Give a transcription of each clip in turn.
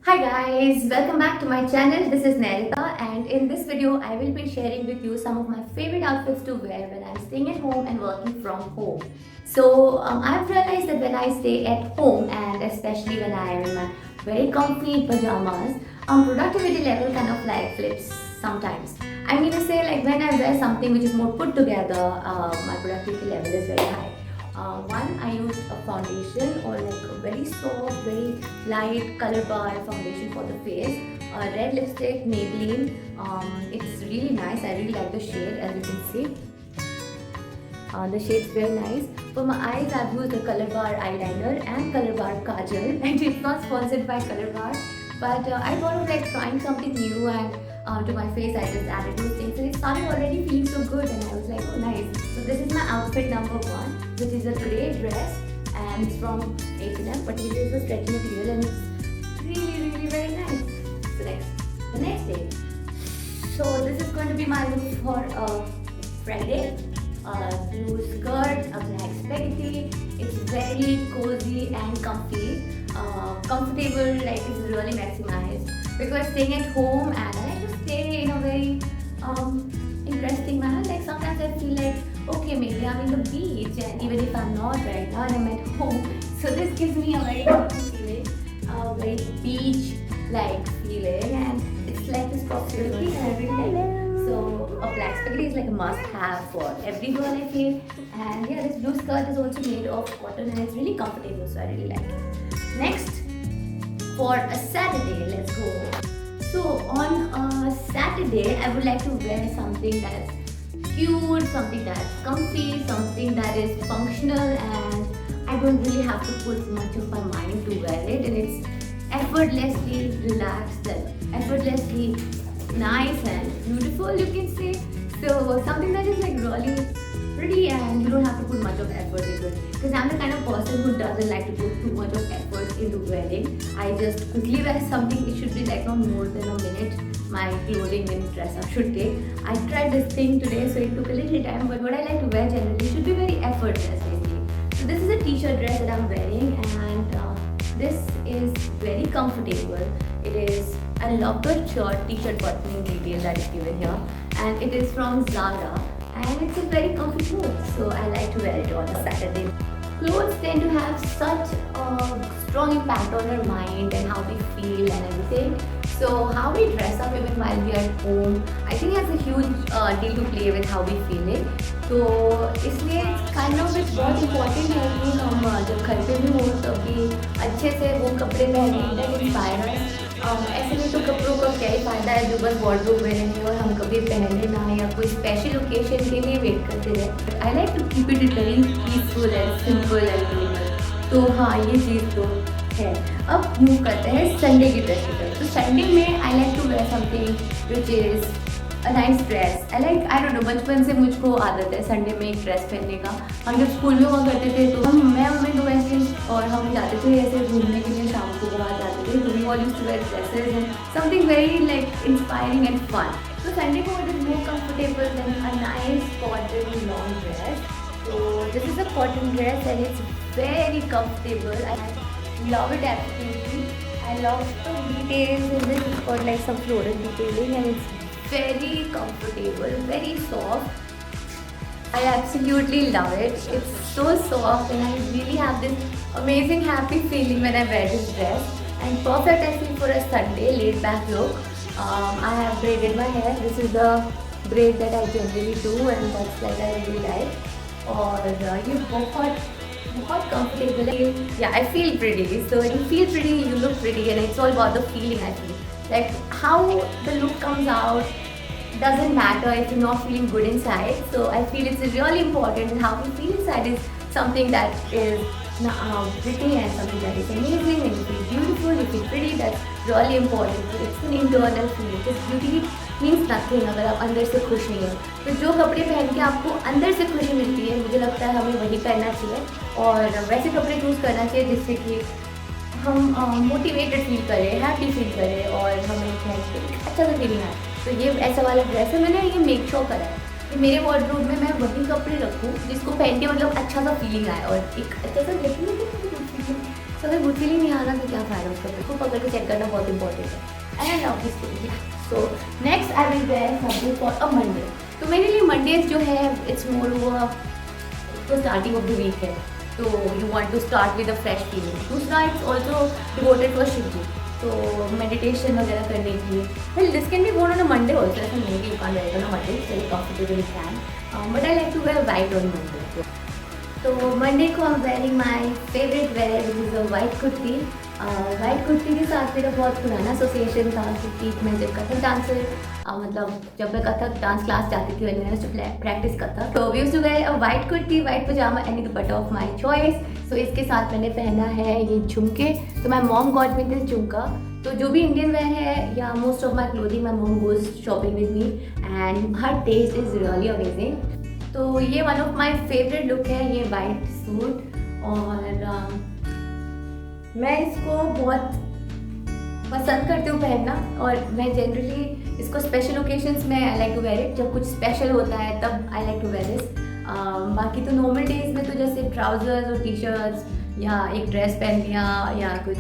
Hi guys, welcome back to my channel. This is Nerita and in this video I will be sharing with you some of my favorite outfits to wear when I'm staying at home and working from home. I've realized that when I stay at home and especially when I am in my very comfy pajamas, productivity level kind of like flips sometimes. I'm gonna say like when I wear something which is more put together, my productivity level is very high. One, I used a foundation or like a very soft, very light color bar foundation for the face. Red lipstick, Maybelline. It's really nice. I really like the shade, as you can see. The shade's very nice. For my eyes, I've used a color bar eyeliner and color bar kajal. And it's not sponsored by color bar, but I thought of like trying something new and to my face, I just added those things and it started already feeling so good and I was like, oh nice. So this is my outfit number one, which is a grey dress and it's from H&M, but it is a stretchy material and it's really very nice. So the next day. So this is going to be my look for Friday. Blue skirt, a black spaghetti. It's very cozy and comfy. Comfortable, like it's really maximized because staying at home and I like to stay in a very interesting manner. Like sometimes I feel like okay, maybe I'm in the beach and even if I'm not right now and I'm at home, so this gives me a very comfy feeling, a very beach like feeling, and it's like this possibility and I really like it. So a black spaghetti is like a must-have for every girl I feel, and yeah, this blue skirt is also made of cotton and it's really comfortable, so I really like it. Next, for a Saturday, let's go. So on a Saturday, I would like to wear something that's cute, something that's comfy, something that is functional, and I don't really have to put much of my mind to wear it, and it's effortlessly relaxed and effortlessly nice and beautiful, you can say. So something that is like really pretty and you don't have to put much of effort into it, because I'm the kind of person who doesn't like to put too much of effort into wearing. I just quickly wear something. It should be like not more than a minute my clothing and dress up should take. I tried this thing today, so it took a little time, but what I like to wear generally should be very effortless basically. So this is a t-shirt dress that I'm wearing, and this is very comfortable. It is, I love the shirt t-shirt buttoning detail that is given here, and it is from Zara and it's a very comfy clothes, so I like to wear it on a Saturday. Clothes tend to have such a strong impact on our mind and how we feel and everything. So how we dress up even while we are at home, I think has a huge deal to play with how we feel it. तो इसलिए kind of its बहुत important है कि हम जब घर पे भी हों तभी अच्छे से वो कपड़े पहने दैट इंस्पायर। ऐसे में तो कपड़ों का क्या ही फ़ायदा है जो बस वार्डरोब में रहेंगे और हम कभी पहने ना या कोई स्पेशल ओकेजन के लिए वेट करते रहे। I like to keep it very peaceful and simple and minimal. तो हाँ, ये चीज़ तो है। अब मूव करते हैं संडे की ड्रेस पर। तो संडे में I like to wear something which is a nice dress. I don't know, बचपन से मुझको आदत है संडे में एक ड्रेस पहनने का। हम जब स्कूल में हुआ करते थे तो मैं मम्मी दो ऐसे और हम जाते थे ऐसे घूमने के लिए, शाम को बाहर जाते थे, तो we all used to wear dresses and something very like inspiring and fun. तो संडे को it is more comfortable than a nice cotton long dress. So this is a cotton dress and it's very comfortable. I love it absolutely. I love the details in this. It's got like some floral detailing and it's very comfortable, very soft. I absolutely love it. It's so soft and I really have this amazing happy feeling when I wear this dress. And perfect I feel for a Sunday laid back look. I have braided my hair. This is the braid that I generally do and that's like I really like. और ये बहुत comfortable है. Yeah, I feel pretty. So when you feel pretty, you look pretty, and it's all about the feeling. I feel like how the look comes out doesn't matter if you're not feeling good inside. So I feel it's really important that how we feel inside is something that is pretty and something that is amazing, and you feel beautiful, you feel pretty. That's really important. So it's an internal feeling. Because beauty means nothing अगर आप अंदर से खुश नहीं हो। तो जो कपड़े पहन के आपको अंदर से खुशी मिलती है, मुझे लगता है हमें वही पहनना चाहिए और वैसे कपड़े चूज़ करना चाहिए जिससे कि हम मोटिवेटेड फील करें, हैप्पी फील करें और हमें अच्छा सा फीलिंग आए। तो ये ऐसा वाला ड्रेस है, मैंने ये मेक श्योर करा है कि मेरे वार्डरोब में मैं वही कपड़े रखूँ जिसको पहन के मतलब अच्छा सा फीलिंग आए और एक अच्छा सा सो अगर गुड फीलिंग नहीं आ रहा तो क्या फ़ायदा उसका, खुद को पकड़ के चेक करना बहुत इंपॉर्टेंट है। And I love this thing. So next I will where something for a Monday. तो मेरे लिए मंडेज जो है इट्स मोर वो तो स्टार्टिंग ऑफ द वीक है, तो you want to start with a fresh feeling. दूसरा it's also devoted for Shiv ji, तो मेडिटेशन वगैरह करने के लिए। Well this can be worn on a Monday also, ऐसा नहीं कि you can't wear on a Monday, very comfortable can, but I like to wear white on Monday. तो Monday को I am wearing my favourite wear which is a white kurti. White kurti के साथ मेरा बहुत पुराना एसोसिएशन था, क्योंकि मैं जब कथक डांसर मतलब जब मैं कथक डांस क्लास जाती थी मैंने टू प्रैक्टिस कथक, तो we used to wear a white kurti, white pajama any dupatta of my choice. So इसके साथ मैंने पहना है ये झुमके। तो my mom got me this jhumka. तो जो भी इंडियन वेयर है या most of my clothing my mom goes shopping with me and her taste is really amazing. तो ये one of my favourite look है, ये वाइट सूट। और मैं इसको बहुत पसंद करती हूँ पहनना, और मैं जनरली इसको स्पेशल ओकेजन्स में I like to wear it. जब कुछ स्पेशल होता है तब I like to wear this. बाकी तो नॉर्मल डेज में तो जैसे ट्राउजर्स और टी शर्ट्स या एक ड्रेस पहन लिया या कुछ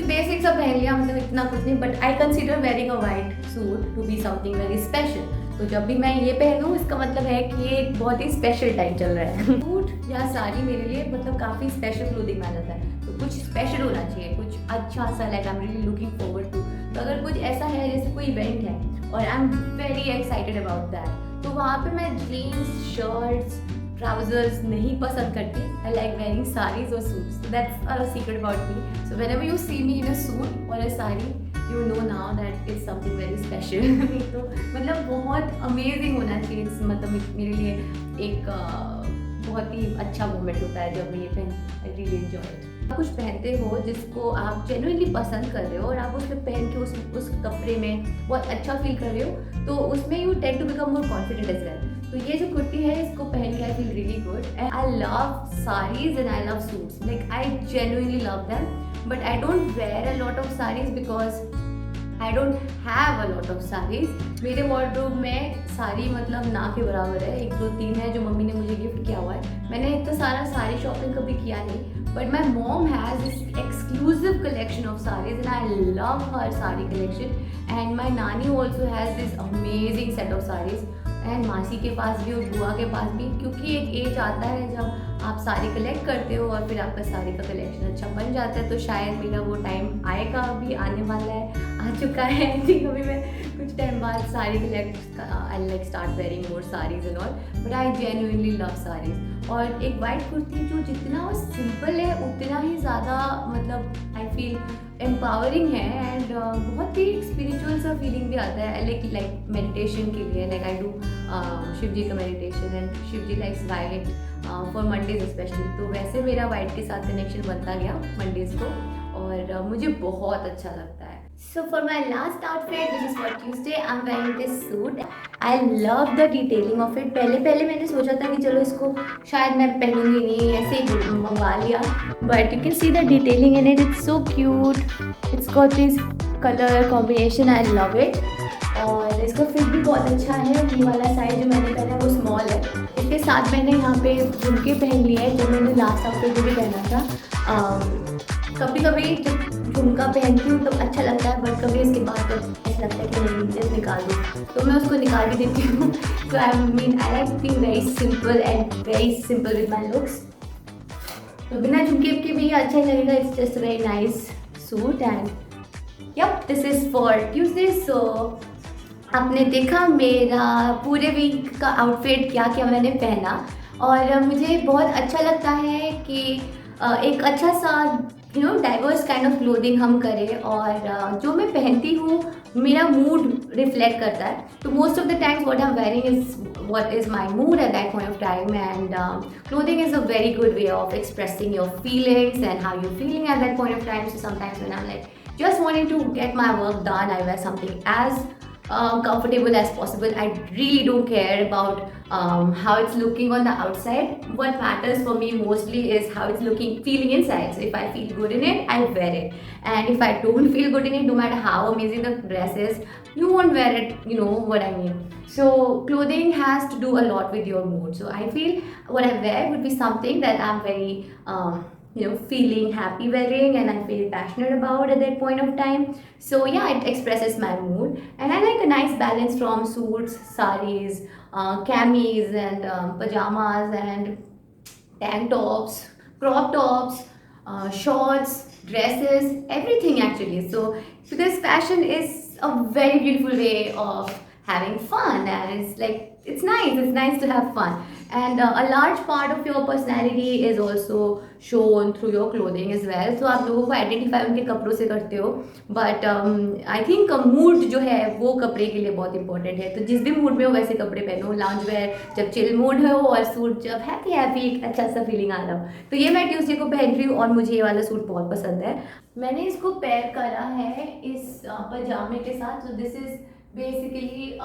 बेसिक सा पहन लिया, मतलब इतना कुछ नहीं। But I consider wearing a white suit to be something very special. तो जब भी मैं ये पहनूँ इसका मतलब है कि ये एक बहुत ही स्पेशल टाइम चल रहा है। सूट या साड़ी मेरे लिए मतलब काफ़ी स्पेशल क्लोथिंग माना जाता है, तो कुछ स्पेशल होना चाहिए, कुछ अच्छा सा, like I am really looking forward to. तो अगर कुछ ऐसा है जैसे कोई इवेंट है और I am very excited about that, तो वहाँ पे मैं जीन्स, शर्ट्स, ट्राउजर्स नहीं पसंद करती। आई लाइक वेयरिंग साड़ीज और suits, so that's a secret about me. So whenever you see me in a suit or a sari, you know now that it's something very special. तो मतलब बहुत amazing होना चाहिए, मतलब मेरे लिए एक बहुत ही अच्छा मोमेंट होता है जब मैं ये पहन, आई रियली एंजॉय इट। आप कुछ पहनते हो जिसको आप जेन्युइनली पसंद कर रहे हो और आप उसमें पहन के उस कपड़े में बहुत अच्छा फील कर रहे हो, तो उसमें you tend to become more confident as well. तो ये जो कुर्ती है इसको पहन के I feel really good and I love saris and I love suits, like I genuinely love them. But I don't wear a lot of saris because I don't have a lot of saris. मेरे wardrobe में साड़ी मतलब ना के बराबर है, 1 2 3 है जो mummy ने मुझे गिफ्ट किया हुआ है। मैंने इतना सारा साड़ी शॉपिंग कभी किया नहीं, but my mom has this exclusive collection of saris and I love her sari collection. And my nani also has this amazing set of saris, and मासी के पास भी और बुआ के पास भी, क्योंकि एक एज आता है जब आप साड़ी कलेक्ट करते हो और फिर आपका साड़ी का कलेक्शन अच्छा बन जाता है। तो शायद मेरा वो टाइम आएगा, अभी आने वाला है, आ चुका है। आई थिंक अभी मैं कुछ टाइम बाद sari collect I like start wearing more saris and all, but I genuinely love saris. और एक वाइट कुर्ती जो जितना सिंपल है उतना ही ज़्यादा मतलब आई फील एम्पावरिंग है एंड बहुत ही स्पिरिचुअल सा फीलिंग भी आता है। लाइक मेडिटेशन के लिए, like I do Shiv ji का meditation and Shiv ji likes violet for Mondays specially. तो वैसे मेरा वाइट के साथ कनेक्शन बनता गया मंडेज को, और मुझे बहुत अच्छा लगता है। So for my last outfit, which is for Tuesday, I'm wearing this suit. I love the detailing of it. पहले मैंने सोचा था कि चलो इसको शायद मैं पहनूंगी नहीं, ऐसे ही मंगवा लिया, but you can see the detailing in it. It's so cute. It's got this color combination. I love it. और इसका फिट भी बहुत अच्छा है। ये वाला साइज जो मैंने पहना है वो स्मॉल है। इसके साथ मैंने यहाँ पे झुमके पहन लिए हैं जो मैंने लास्ट आउटफिट में भी पहना था। कभी कभी जब झुमका पहनती हूँ तो अच्छा लगता है, बट कभी इसके बाद तो ऐसा लगता है कि नहीं जस्ट निकाल दूँ, तो मैं उसको निकाल भी देती हूँ। तो I like being very simple and very simple with my looks. तो बिना झुमके के भी अच्छा ही लगेगा। It's just very nice suit and yup, this is for Tuesday. So आपने देखा मेरा पूरे वीक का आउटफिट क्या क्या मैंने पहना, और मुझे बहुत अच्छा लगता है कि एक अच्छा सा डाइवर्स काइंड ऑफ क्लोथिंग हम करें, और जो मैं पहनती हूँ मेरा मूड रिफ्लेक्ट करता है। तो most of the times what I am wearing is what is my mood at that point of time, and clothing is a very good way of expressing your feelings and how you're feeling at that point of time. So sometimes when I'm like just wanting to get my work done, I wear something as comfortable as possible. I really don't care about how it's looking on the outside. What matters for me mostly is how it's feeling inside. So if I feel good in it, I wear it, and if I don't feel good in it, no matter how amazing the dress is, you won't wear it. You know what I mean. So clothing has to do a lot with your mood. So I feel what I wear would be something that I'm very feeling happy wearing, and I feel passionate about at that point of time. So yeah, it expresses my mood, and I like a nice balance from suits, saris, camis, and pajamas, and tank tops, crop tops, shorts, dresses, everything actually. So because fashion is a very beautiful way of having fun, and it's nice. It's nice to have fun, and a large part of your personality is also shown through your clothing as well. So आप लोगों को identify उनके कपड़ों से करते हो, but I think mood जो है वो कपड़े के लिए बहुत इंपॉर्टेंट है. तो जिस भी मूड में हो वैसे कपड़े पहनो. लाउंज वेयर जब चिल मूड हो, और सूट जब हैप्पी हैप्पी एक अच्छा सा फीलिंग आ रहा हो. तो ये मैं ट्यूसडे को पहन रही हूँ, और मुझे ये वाला सूट बहुत पसंद है. मैंने इसको पेयर करा है इस पजामे के साथ. So this is basically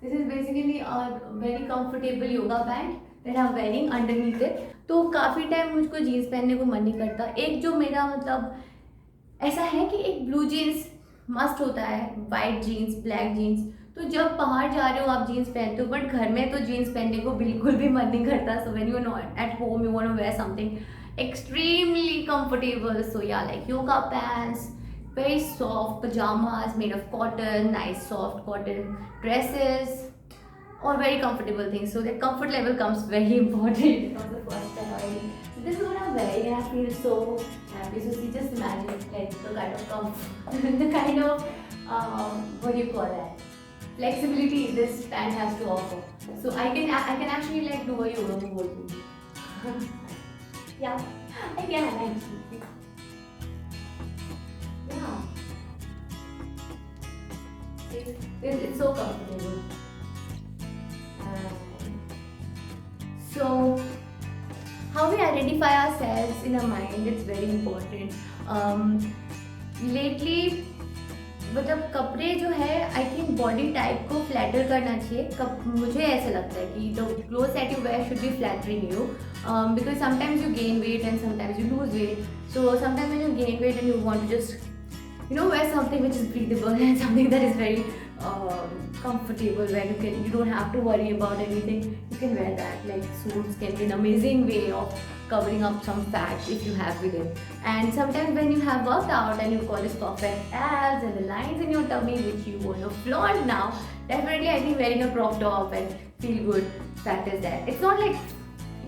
very comfortable yoga pant that I am wearing underneath it. तो काफ़ी टाइम मुझको जीन्स पहनने को मन नहीं करता. एक जो मेरा मतलब ऐसा है कि एक ब्लू जीन्स मस्ट होता है, वाइट जीन्स, ब्लैक जीन्स. तो जब बाहर जा रहे हो आप जीन्स पहनते हो, बट घर में तो जीन्स पहनने को बिल्कुल भी मन नहीं करता. So when you not at home you want to wear something extremely comfortable. So yeah, like yoga pants, very soft pajamas made of cotton, nice soft cotton dresses, all very comfortable things. So the comfort level comes very important. It becomes the first priority. So this is what I'm wearing, and I feel so happy. So see, just imagine like the kind of comfort, the kind of what do you call that? Flexibility this pant has to offer. So I can actually like do a yoga move. Yeah, I can actually. Yeah, it's so comfortable. So, how we identify ourselves in our mind, it's very important. Lately, मतलब कपड़े जो है I think body type को flatter करना चाहिए. मुझे ऐसा लगता है कि the clothes that you wear should be flattering you, because sometimes you gain weight and sometimes you lose weight. So sometimes when you gain weight and you want to just wear something which is breathable and something that is very comfortable, where you don't have to worry about anything. You can wear that. Like suits can be an amazing way of covering up some fat if you have with it. And sometimes when you have worked out and you've got this perfect abs and the lines in your tummy which you want to flaunt now, definitely I think wearing a crop top and feel good fact is that it's not like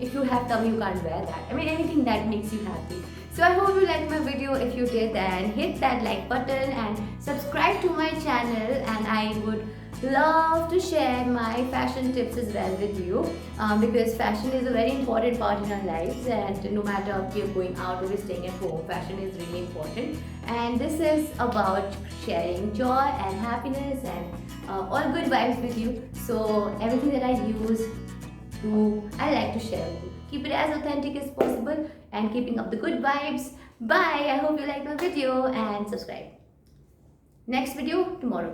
if you have tummy you can't wear that. I mean anything that makes you happy. So I hope you liked my video. If you did, then hit that like button and subscribe to my channel, and I would love to share my fashion tips as well with you, because fashion is a very important part in our lives, and no matter if you're going out or you're staying at home, fashion is really important. And this is about sharing joy and happiness and all good vibes with you. So everything that I use, I like to share with you. Keep it as authentic as possible and keeping up the good vibes. Bye. I hope you liked my video and subscribe. Next video tomorrow.